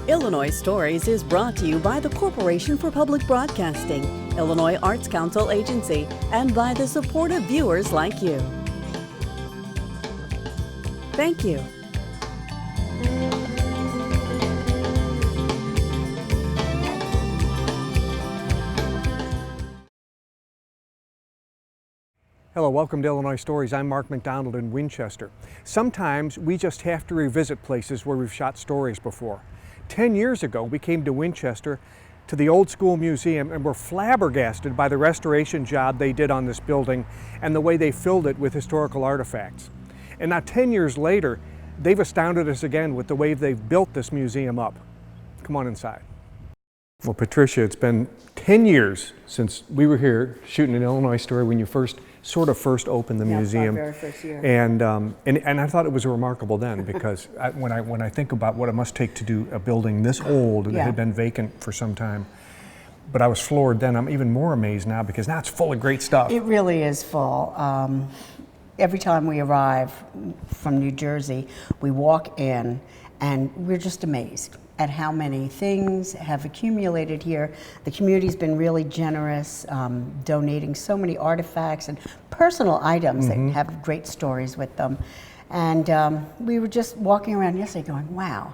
Illinois Stories is brought to you by the Corporation for Public Broadcasting, Illinois Arts Council Agency, and by the supportive viewers like you. Thank you. Hello, welcome to Illinois Stories. I'm Mark McDonald in Winchester. Sometimes we just have to revisit places where we've shot stories before. 10 years ago, we came to Winchester to the Old School Museum and were flabbergasted by the restoration job they did on this building and the way they filled it with historical artifacts. And now 10 years later, they've astounded us again with the way they've built this museum up. Come on inside. Well, Patricia, it's been 10 years since we were here shooting an Illinois Story when you first opened the museum. My very first year. And I thought it was remarkable then because when I think about what it must take to do a building this old that had been vacant for some time, but I was floored then. I'm even more amazed now because now it's full of great stuff. It really is full. Every time we arrive from New Jersey, we walk in and we're just amazed at how many things have accumulated here. The community's been really generous, donating so many artifacts and personal items that have great stories with them. And we were just walking around yesterday going, wow.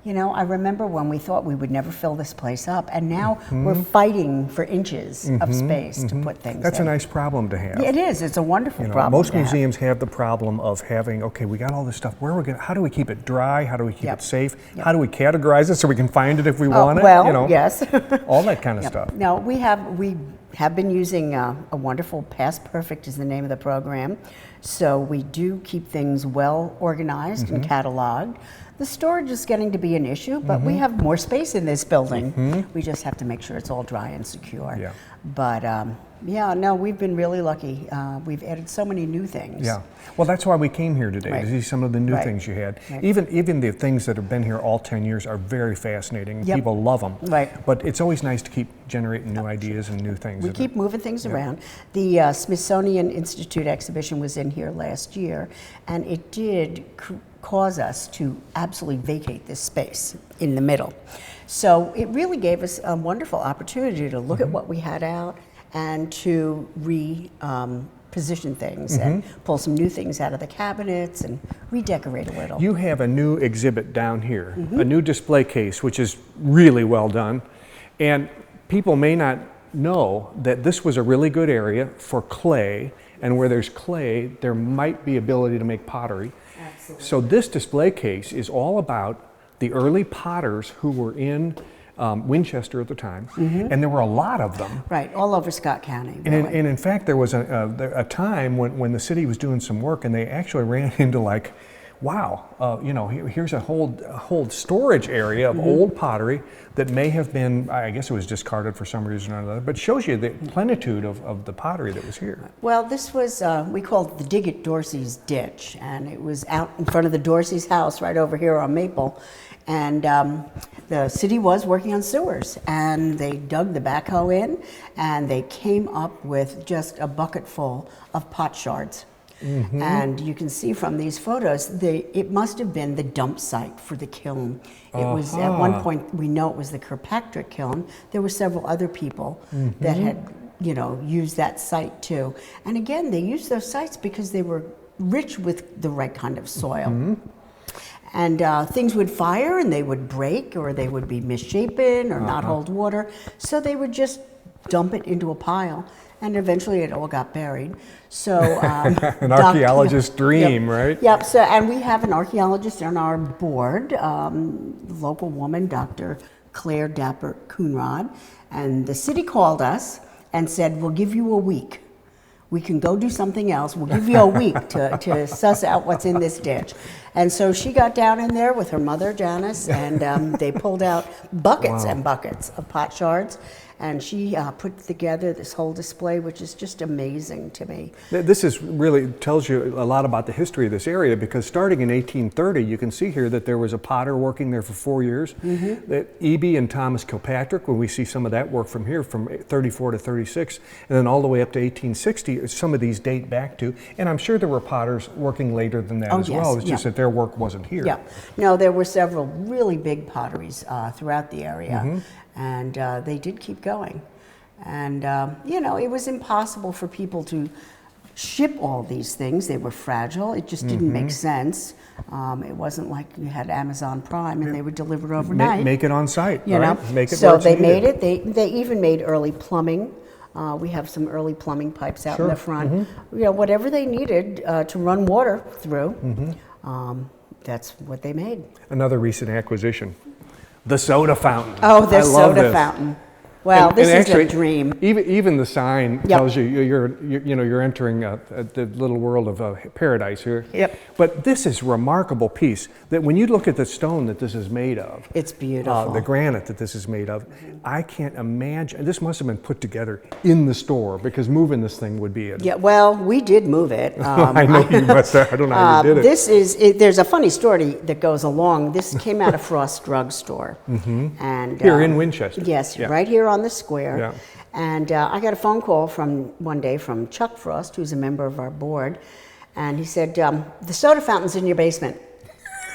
You know, I remember when we thought we would never fill this place up, and now we're fighting for inches of space to put things That's in. a nice problem to have. Yeah, it is. It's a wonderful problem. Most museums have the problem of having, okay, we got all this stuff. How do we keep it dry? How do we keep it safe? How do we categorize it so we can find it if we want it? Well, yes. all that kind of stuff. No, we have been using a wonderful Past Perfect is the name of the program. So we do keep things well organized and cataloged. The storage is getting to be an issue, but we have more space in this building. We just have to make sure it's all dry and secure. Yeah. But yeah, no, we've been really lucky. We've added so many new things. Yeah. Well, that's why we came here today, to see some of the new things you had. Even the things that have been here all 10 years are very fascinating. People love them. Right. But it's always nice to keep generating new ideas and new things. We keep moving things around. The Smithsonian Institute exhibition was in here last year, and it did cause us to absolutely vacate this space in the middle. So it really gave us a wonderful opportunity to look at what we had out and to position things and pull some new things out of the cabinets and redecorate a little. You have a new exhibit down here, a new display case, which is really well done. And people may not know that this was a really good area for clay, and where there's clay, there might be ability to make pottery. Absolutely. So this display case is all about the early potters who were in Winchester at the time, and there were a lot of them. Right, all over Scott County. And in fact, there was a time when the city was doing some work, and they actually ran into like, wow, here's a whole storage area of old pottery that may have been, I guess it was discarded for some reason or another, but shows you the plenitude of the pottery that was here. Well, this was, we called it the Dig at Dorsey's Ditch, and it was out in front of the Dorsey's house right over here on Maple. And the city was working on sewers, and they dug the backhoe in, and they came up with just a bucket full of pot shards. And you can see from these photos, it must have been the dump site for the kiln. It was, at one point, we know it was the Kirkpatrick kiln. There were several other people that had, used that site too. And again, they used those sites because they were rich with the right kind of soil. And things would fire and they would break, or they would be misshapen or not hold water. So they would just dump it into a pile, and eventually it all got buried. So an archaeologist's dream, right? Yep. So, and we have an archaeologist on our board, local woman, Dr. Claire Dapper Coonrod, and the city called us and said, "We'll give you a week. We can go do something else. We'll give you a week to suss out what's in this ditch." And so she got down in there with her mother, Janice, and they pulled out buckets and buckets of pot shards. And she put together this whole display, which is just amazing to me. This is really tells you a lot about the history of this area, because starting in 1830, you can see here that there was a potter working there for 4 years. That E.B. and Thomas Kilpatrick, when we see some of that work from here, from 34 to 36, and then all the way up to 1860, some of these date back to, and I'm sure there were potters working later than that as well. It's just that their work wasn't here. Yeah. No, there were several really big potteries throughout the area, and they did keep going. And, you know, it was impossible for people to ship all these things. They were fragile. It just didn't make sense. It wasn't like you had Amazon Prime and they were delivered overnight. Make it on site, you right? know? Make it so where it's they needed. made it. They even made early plumbing. We have some early plumbing pipes out in the front. You know, whatever they needed to run water through, that's what they made. Another recent acquisition, the soda fountain. Oh, the I love soda this. fountain. Well, And this is actually, a dream. Even the sign tells you you're entering the little world of paradise here. Yep. But this is a remarkable piece that when you look at the stone that this is made of, It's beautiful. the granite that this is made of, I can't imagine. This must have been put together in the store because moving this thing would be Yeah, well, we did move it. I know you must have. I don't know how you did it. There's a funny story that goes along. This came out of Frost Drug Store. And Here in Winchester. Yes, Yeah. right here on the square. Yeah. And I got a phone call one day from Chuck Frost, who's a member of our board, and he said, the soda fountain's in your basement,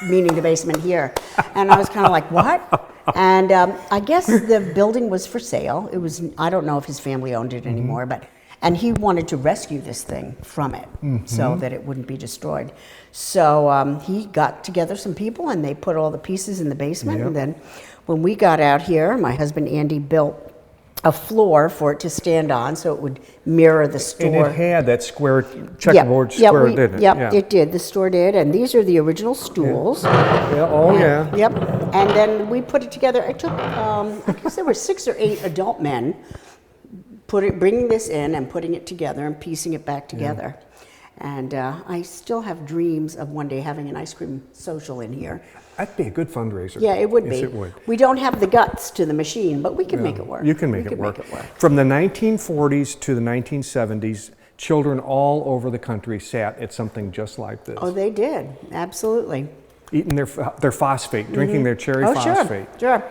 meaning the basement here. And I was kind of like, what? And I guess the building was for sale. It was, I don't know if his family owned it anymore, and he wanted to rescue this thing from it so that it wouldn't be destroyed. So he got together some people and they put all the pieces in the basement. Yep. And then when we got out here, my husband Andy built a floor for it to stand on so it would mirror the store. And it had that square checkerboard square, didn't it? Yep, it did. The store did. And these are the original stools. Yeah. Yep. And then we put it together. It took, I guess there were 6 or 8 adult men bringing this in and putting it together and piecing it back together. And I still have dreams of one day having an ice cream social in here. That'd be a good fundraiser. Yeah, it would yes, be. It would. We don't have the guts to the machine, but we can make it work. You can make it work. From the 1940s to the 1970s, children all over the country sat at something just like this. Oh, they did. Absolutely. Eating their phosphate, drinking their cherry phosphate. Sure.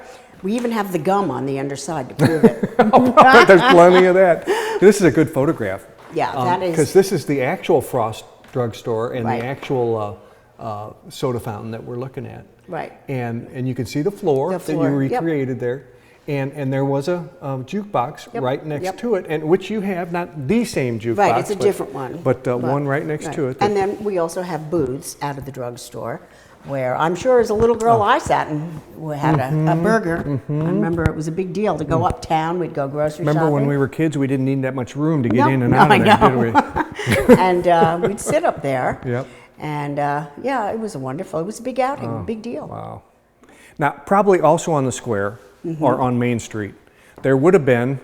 We even have the gum on the underside to prove it. There's plenty of that. This is a good photograph. Yeah, that is. Because this is the actual Frost drugstore and Right. the actual soda fountain that we're looking at. Right. And you can see the floor, that you recreated there. And there was a jukebox right next to it, and which you have, not the same jukebox. Right, it's a different one. But one right next to it. And then we also have booths out of the drugstore where I'm sure as a little girl I sat and we had a burger. I remember it was a big deal to go uptown. We'd go grocery shopping. Remember when we were kids, we didn't need that much room to get in and out of there, did we? And we'd sit up there. Yep. And yeah, it was wonderful. It was a big outing, big deal. Wow. Now, probably also on the square or on Main Street, there would have been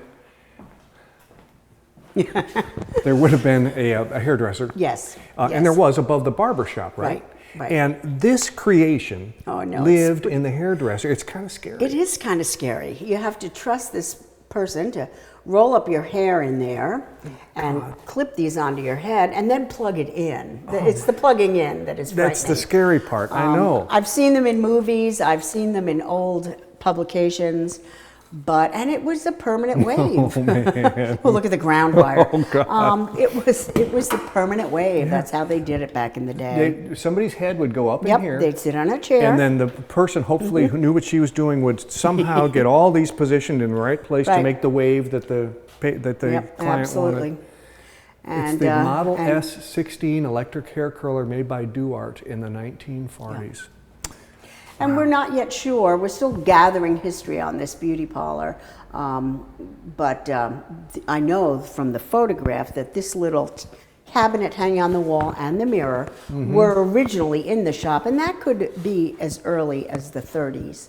a hairdresser. Yes. And there was above the barber shop, right? Right. And this creation lived in the hairdresser. It's kind of scary. It is kind of scary. You have to trust this person to roll up your hair in there and clip these onto your head and then plug it in. It's the plugging in that is frightening. That's the scary part, I know. I've seen them in movies, I've seen them in old publications, and it was a permanent wave. Oh, man. Well, look at the ground wire. Oh, God. It was the permanent wave. That's how they did it back in the day. Somebody's head would go up in here. They'd sit on a chair. And then the person, hopefully, who knew what she was doing would somehow get all these positioned in the right place to make the wave that the client absolutely. wanted. And, it's the Model S16 electric hair curler made by Duart in the 1940s. And we're not yet sure. We're still gathering history on this beauty parlor. But I know from the photograph that this little cabinet hanging on the wall and the mirror were originally in the shop. And that could be as early as the 30s.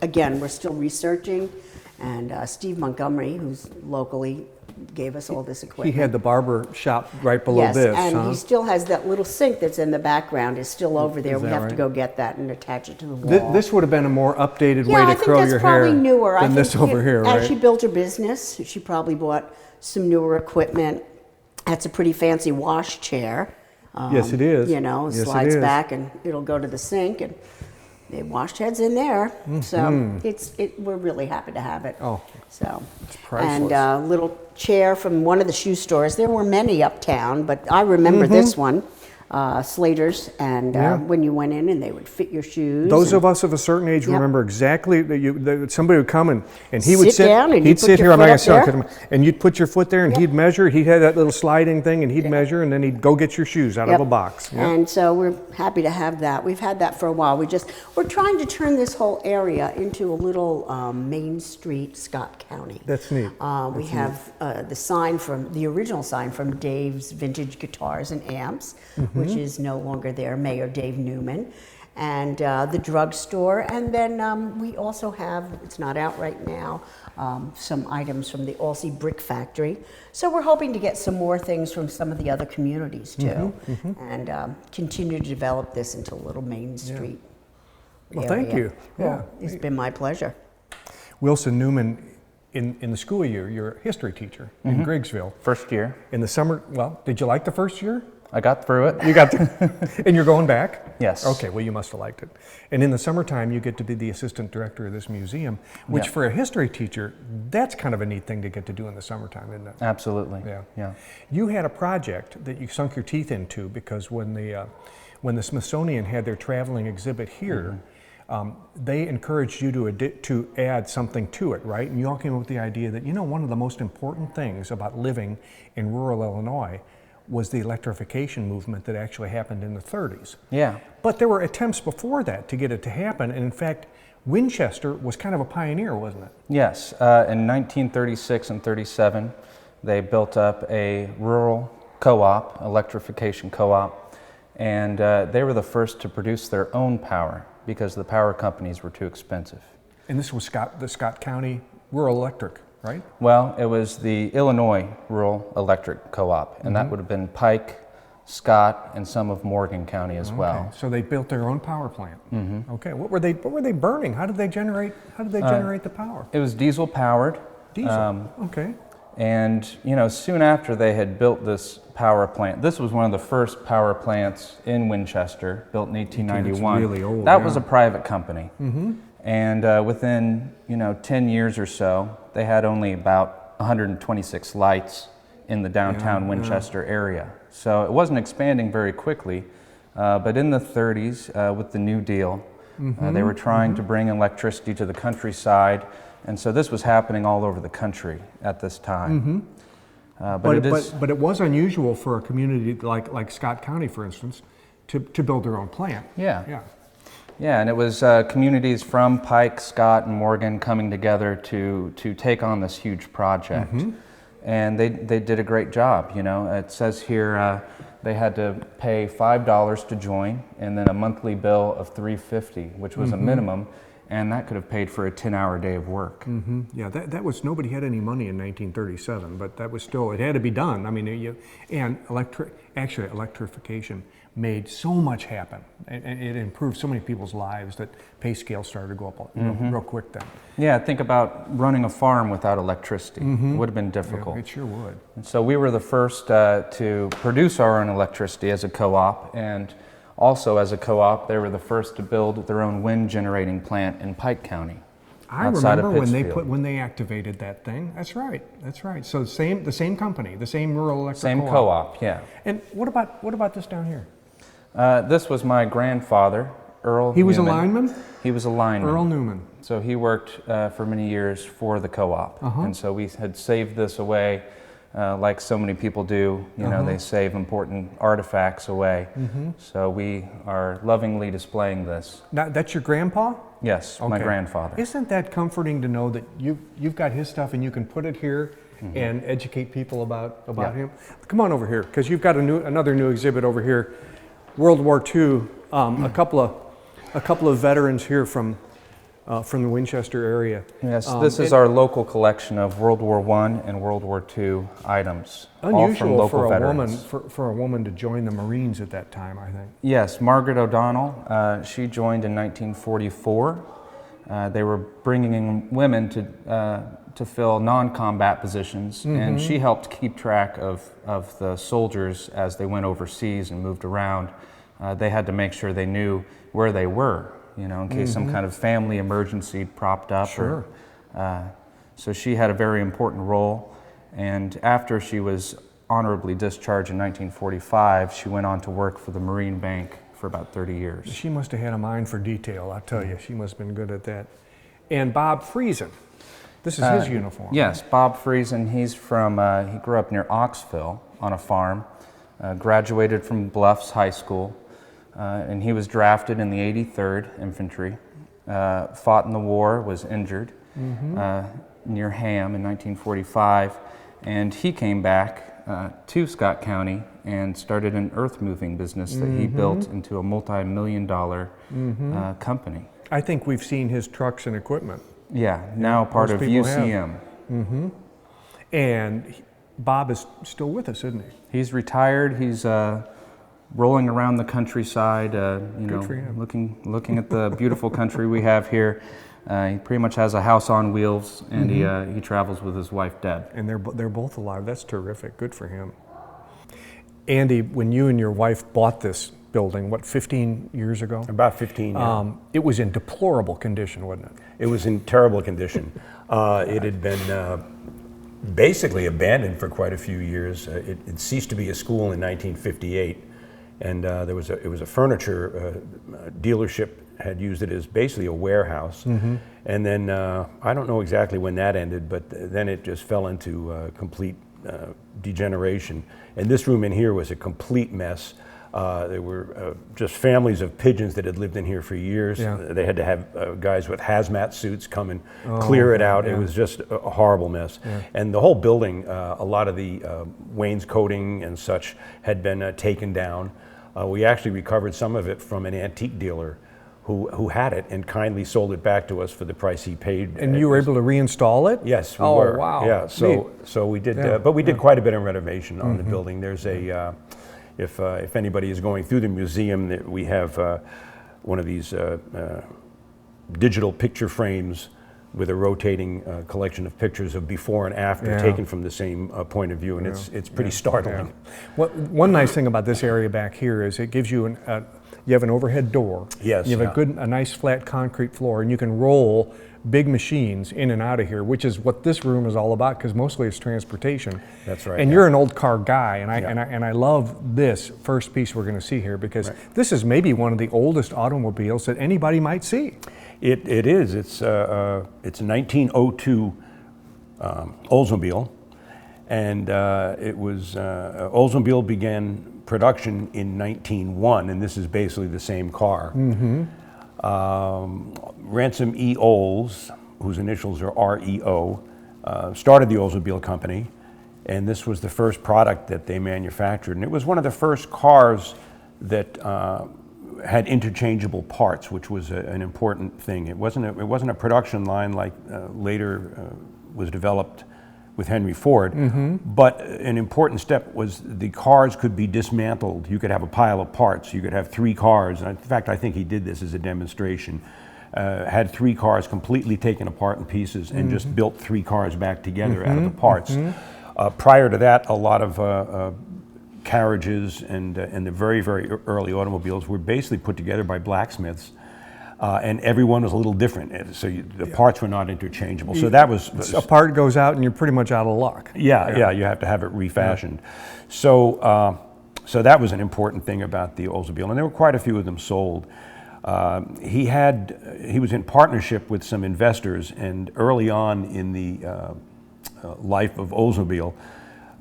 Again, we're still researching. And Steve Montgomery, who's locally, gave us all this equipment. He had the barber shop right below this. And he still has that little sink that's in the background is still over there. We have to go get that and attach it to the wall. This would have been a more updated way to curl your hair. Yeah, I think that's probably newer. Than this over here, right? As she built her business, she probably bought some newer equipment. That's a pretty fancy wash chair. Yes, it is. You know, yes, slides back and it'll go to the sink and they washed heads in there. So we're really happy to have it. Oh, so it's priceless. And a little chair from one of the shoe stores. There were many uptown, but I remember this one. Slaters, and when you went in, and they would fit your shoes. Those of us of a certain age remember exactly that somebody would come and he would sit down, and he'd sit here. I'm not gonna sit there. and you'd put your foot there, and he'd measure. He had that little sliding thing, and he'd measure, and then he'd go get your shoes out of a box. And so we're happy to have that. We've had that for a while. We're trying to turn this whole area into a little Main Street, Scott County. That's neat. We have the original sign from Dave's Vintage Guitars and Amps, which is no longer there, Mayor Dave Newman, and the drugstore. And then we also have, it's not out right now, some items from the Alsea Brick Factory. So we're hoping to get some more things from some of the other communities too, and continue to develop this into a little Main Street Well, area. thank you. Yeah, it's been my pleasure. Wilson Newman, in the school year, you're a history teacher in Griggsville. First year. In the summer, well, did you like the first year? I got through it. You got the, and you're going back? Yes. Okay, well, you must have liked it. And in the summertime, you get to be the assistant director of this museum, which for a history teacher, that's kind of a neat thing to get to do in the summertime, isn't it? Absolutely. Yeah. You had a project that you sunk your teeth into, because when the Smithsonian had their traveling exhibit here, they encouraged you to add something to it, right? And you all came up with the idea that, one of the most important things about living in rural Illinois was the electrification movement that actually happened in the 30s. Yeah. But there were attempts before that to get it to happen, and in fact, Winchester was kind of a pioneer, wasn't it? Yes. In 1936 and 37, they built up a rural co-op, electrification co-op, and they were the first to produce their own power because the power companies were too expensive. And this was the Scott County Rural Electric, right? Well, it was the Illinois Rural Electric Co-op, and that would have been Pike, Scott, and some of Morgan County as well. So they built their own power plant. Okay, what were they burning? How did they generate the power? It was diesel powered. Diesel. Okay. And soon after they had built this power plant, this was one of the first power plants in Winchester, built in 1891. It's really old. That was a private company. And within 10 years or so, they had only about 126 lights in the downtown Winchester area. So it wasn't expanding very quickly, but in the 30s, with the New Deal, they were trying to bring electricity to the countryside, and so this was happening all over the country at this time. But it was unusual for a community like Scott County, for instance, to build their own plant. Yeah, and it was communities from Pike, Scott, and Morgan coming together to take on this huge project. And they did a great job. It says here they had to pay $5 to join, and then a monthly bill of $3.50, which was a minimum, and that could have paid for a 10-hour day of work. Yeah, that was, nobody had any money in 1937, but that was still, it had to be done. I mean, electrification made so much happen. It improved so many people's lives that pay scales started to go up real quick then. Yeah, think about running a farm without electricity. It would have been difficult. Yeah, it sure would. And so we were the first to produce our own electricity as a co-op, and also as a co-op, they were the first to build their own wind generating plant in Pike County. I remember when they activated that thing. That's right. So the same company, the same rural electric Same co-op, yeah. And what about this down here? This was my grandfather, Earl. He was Newman. a lineman? He was a lineman. Earl Newman. So he worked for many years for the co-op, and so we had saved this away, like so many people do. They save important artifacts away. So we are lovingly displaying this. Now, that's your grandpa? Yes, my grandfather. Isn't that comforting to know that you've got his stuff and you can put it here and educate people about him? Come on over here, because you've got another new exhibit over here. World War II. A couple of veterans here from the Winchester area. Yes, this is our local collection of World War I and World War II items. Unusual all from local for a veterans. woman for a woman to join the Marines at that time, I think. Yes, Margaret O'Donnell. She joined in 1944. They were bringing in women to fill non-combat positions, and she helped keep track of the soldiers as they went overseas and moved around. They had to make sure they knew where they were, in case some kind of family emergency propped up. Sure. So she had a very important role, and after she was honorably discharged in 1945, she went on to work for the Marine Bank for about 30 years. She must have had a mind for detail, I'll tell you. She must have been good at that. And Bob Friesen, this is his uniform. Yes, Bob Friesen. He's from, he grew up near Oxville on a farm, graduated from Bluffs High School, and he was drafted in the 83rd Infantry, fought in the war, was injured near Ham in 1945, and he came back to Scott County and started an earth moving business that he built into a multi-million-dollar company. I think we've seen his trucks and equipment. Yeah, now part of UCM. And Bob is still with us, isn't he? He's retired. He's rolling around the countryside, for him. looking at the beautiful country we have here. He pretty much has a house on wheels, and he travels with his wife, Deb. And they're both alive. That's terrific. Good for him. Andy, when you and your wife bought this building, what, 15 years ago? About 15 years. It was in deplorable condition, wasn't it? It was in terrible condition. It had been basically abandoned for quite a few years. It ceased to be a school in 1958, and it was a furniture dealership had used it as basically a warehouse. And then I don't know exactly when that ended, but then it just fell into complete degeneration. And this room in here was a complete mess. There were just families of pigeons that had lived in here for years. Yeah. They had to have guys with hazmat suits come and clear it out. Yeah. It was just a horrible mess. Yeah. And the whole building, a lot of the wainscoting and such had been taken down. We actually recovered some of it from an antique dealer who had it and kindly sold it back to us for the price he paid. And you were able to reinstall it? Yes, we oh, were. Wow. Yeah, so we did, Yeah, but we did quite a bit of renovation on the building. There's a, if anybody is going through the museum, we have one of these digital picture frames with a rotating collection of pictures of before and after taken from the same point of view, and it's pretty startling. Yeah. One nice thing about this area back here is it gives you you have an overhead door. Yes. You have a nice flat concrete floor, and you can roll big machines in and out of here, which is what this room is all about, because mostly it's transportation. That's right. And you're an old car guy, and I love this first piece we're going to see here, because this is maybe one of the oldest automobiles that anybody might see. It is. It's a 1902 Oldsmobile, and it was Oldsmobile began production in 1901, and this is basically the same car. Ransom E. Olds, whose initials are REO, started the Oldsmobile company, and this was the first product that they manufactured. And it was one of the first cars that had interchangeable parts, which was an important thing. It wasn't a production line like later was developed with Henry Ford, but an important step was the cars could be dismantled. You could have a pile of parts. You could have 3 cars. In fact, I think he did this as a demonstration. Had 3 cars completely taken apart in pieces and just built 3 cars back together out of the parts. Prior to that, a lot of carriages and the very, very early automobiles were basically put together by blacksmiths. And everyone was a little different, so the parts were not interchangeable. So that was A part goes out and you're pretty much out of luck. Yeah, you have to have it refashioned. So, so that was an important thing about the Oldsmobile, and there were quite a few of them sold. He was in partnership with some investors, and early on in the life of Oldsmobile,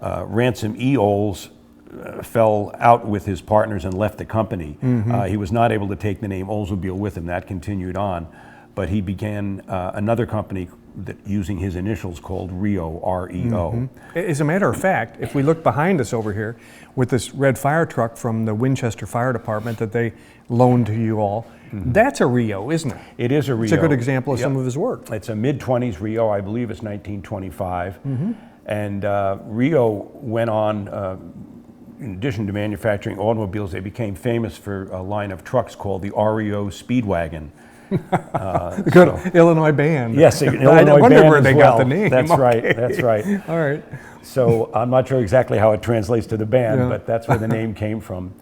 Ransom E. Olds fell out with his partners and left the company. He was not able to take the name Oldsmobile with him. That continued on, but he began another company that using his initials called REO, R-E-O. As a matter of fact, if we look behind us over here with this red fire truck from the Winchester Fire Department that they loaned to you all, that's a REO, isn't it? It is a REO. It's a good example of some of his work. It's a mid-20s REO, I believe it's 1925. And REO went on, in addition to manufacturing automobiles, they became famous for a line of trucks called the REO Speedwagon. Good Illinois band. Yes, an Illinois I wonder band where as they well. got the name. That's right, that's right. All right. So I'm not sure exactly how it translates to the band, but that's where the name came from.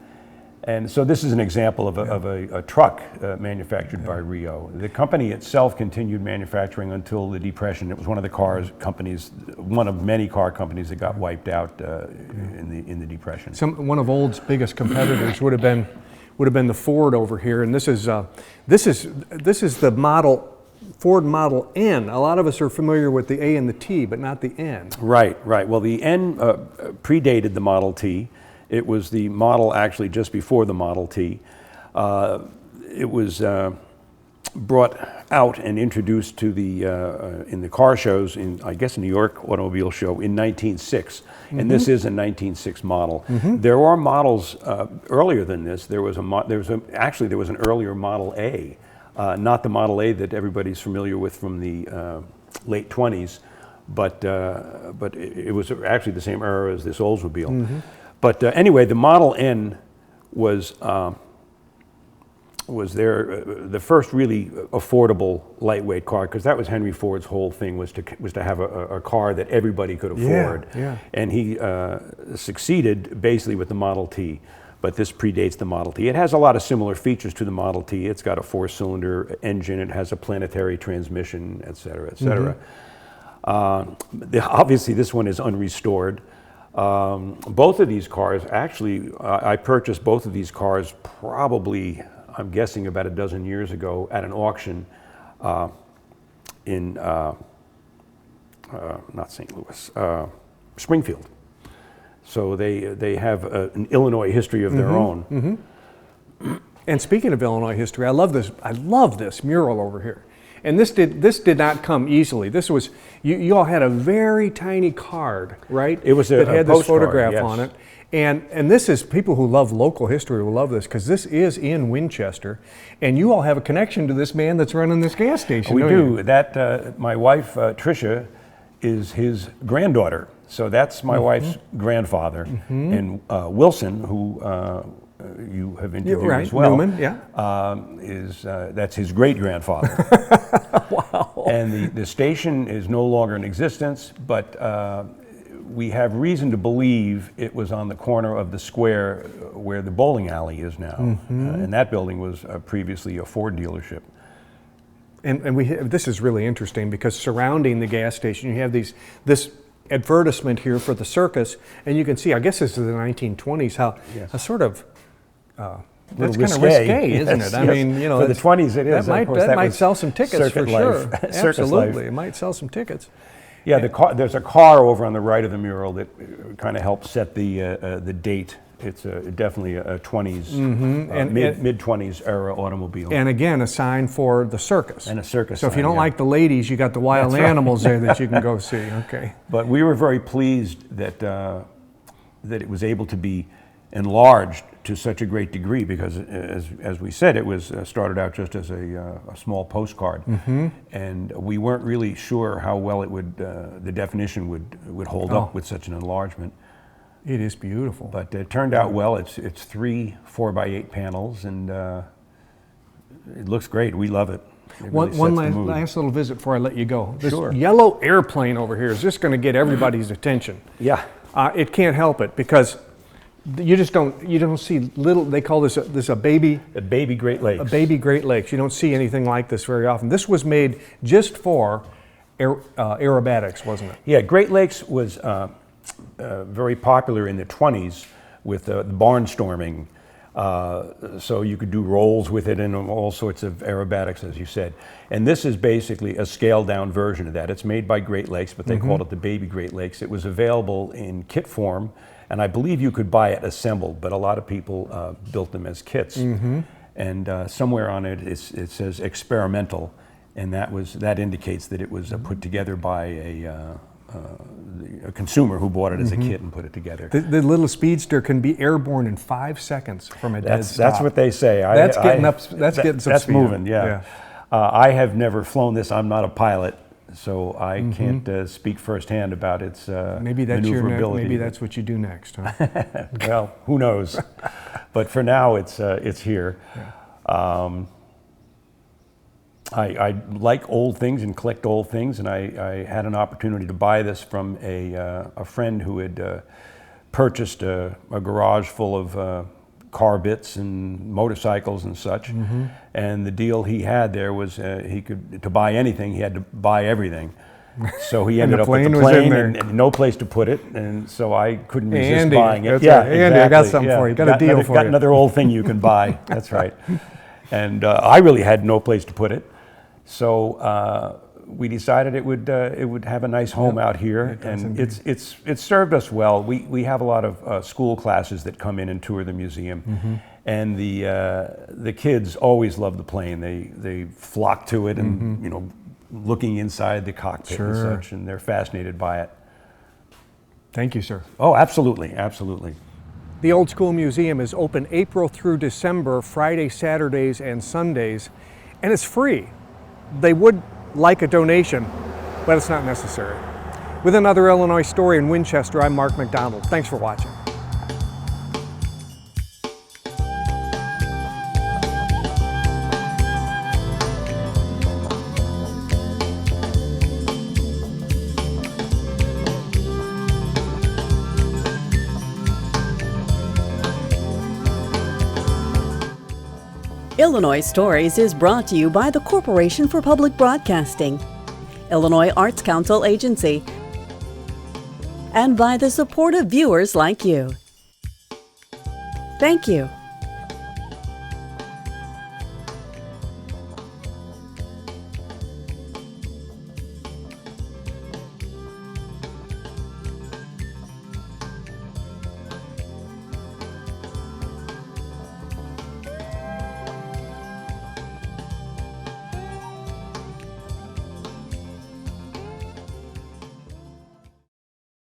And so this is an example of a truck manufactured by Rio. The company itself continued manufacturing until the Depression. It was one of the companies, one of many car companies that got wiped out in the Depression. One of Old's biggest competitors would have been the Ford over here, and this is the model. Ford Model N. A lot of us are familiar with the A and the T, but not the N. Right. Well, the N predated the Model T. It was the model actually just before the Model T. It was brought out and introduced to in the car shows in New York Automobile Show in 1906, and this is a 1906 model. There are models earlier than this. There was an earlier Model A, not the Model A that everybody's familiar with from the late 20s, but it was actually the same era as this Oldsmobile. But anyway, the Model N was the first really affordable lightweight car, because that was Henry Ford's whole thing, was to have a car that everybody could afford. And he succeeded basically with the Model T, but this predates the Model T. It has a lot of similar features to the Model T. It's got a 4-cylinder engine, it has a planetary transmission, et cetera, et cetera. Obviously this one is unrestored. Both of these cars, actually, I purchased both of these cars probably, I'm guessing, about a dozen years ago at an auction in, not St. Louis, Springfield. So they have an Illinois history of their own. And speaking of Illinois history, I love this mural over here. And this did not come easily. This was, you all had a very tiny card, right? It was that had this photograph yes. on it. And this is, people who love local history will love this, because this is in Winchester, and you all have a connection to this man that's running this gas station. We do. You? That my wife Tricia is his granddaughter, so that's my wife's grandfather, and Wilson, who you have interviewed as well. Newman, yeah. That's his great grandfather. Wow. And the station is no longer in existence, but we have reason to believe it was on the corner of the square where the bowling alley is now. And that building was previously a Ford dealership. And this is really interesting, because surrounding the gas station, you have this advertisement here for the circus, and you can see, I guess this is the 1920s, how a sort of that's kind of risque, isn't it? I mean, you know, for the 20s it is. That might sell some tickets for sure. Absolutely, life. It might sell some tickets. Yeah, there's a car over on the right of the mural that kind of helps set the date. It's definitely a 20s, mid-20s era automobile. And again, a sign for the circus. And a circus So if you sign, don't like the ladies, you got the wild animals there that you can go see. Okay. But we were very pleased that it was able to be enlarged to such a great degree, because as we said, it was started out just as a small postcard, and we weren't really sure how well it would the definition would hold up with such an enlargement. It is beautiful. But it turned out well. It's 3 4x8 panels, and it looks great. We love it. One last little visit before I let you go. This Sure. yellow airplane over here is just going to get everybody's attention. Yeah. It can't help it, because you don't see little. They call this a baby. A baby Great Lakes. A baby Great Lakes. You don't see anything like this very often. This was made just for aerobatics, wasn't it? Yeah, Great Lakes was very popular in the 20s with the barnstorming. So you could do rolls with it and all sorts of aerobatics, as you said. And this is basically a scaled down version of that. It's made by Great Lakes, but they called it the Baby Great Lakes. It was available in kit form, and I believe you could buy it assembled, but a lot of people built them as kits. And somewhere on it, it says experimental, and that indicates that it was put together by a consumer who bought it as a kit and put it together. The little speedster can be airborne in 5 seconds from a dead stop. That's what they say. That's getting some That's speed. moving, yeah. I have never flown this. I'm not a pilot, so I can't speak firsthand about its maneuverability. Maybe that's what you do next, huh? Well, who knows? But for now, it's here. Yeah. I like old things and collect old things, and I had an opportunity to buy this from a friend who had purchased a garage full of car bits and motorcycles and such. And the deal he had there was to buy anything, he had to buy everything. So he ended up with the plane and no place to put it, and so I couldn't resist buying it. Yeah, right. Andy, I got something for you. Got a deal for you. Got another old thing you can buy. That's right. And I really had no place to put it, so we decided it would have a nice home out here, and it's served us well. We have a lot of school classes that come in and tour the museum, and the kids always love the plane. They flock to it, and you know, looking inside the cockpit and such, and they're fascinated by it. Thank you, sir. Oh, absolutely, absolutely. The Old School Museum is open April through December, Friday, Saturdays, and Sundays, and it's free. They would like a donation, but it's not necessary. With another Illinois story in Winchester, I'm Mark McDonald. Thanks for watching. Illinois Stories is brought to you by the Corporation for Public Broadcasting, Illinois Arts Council Agency, and by the support of viewers like you. Thank you.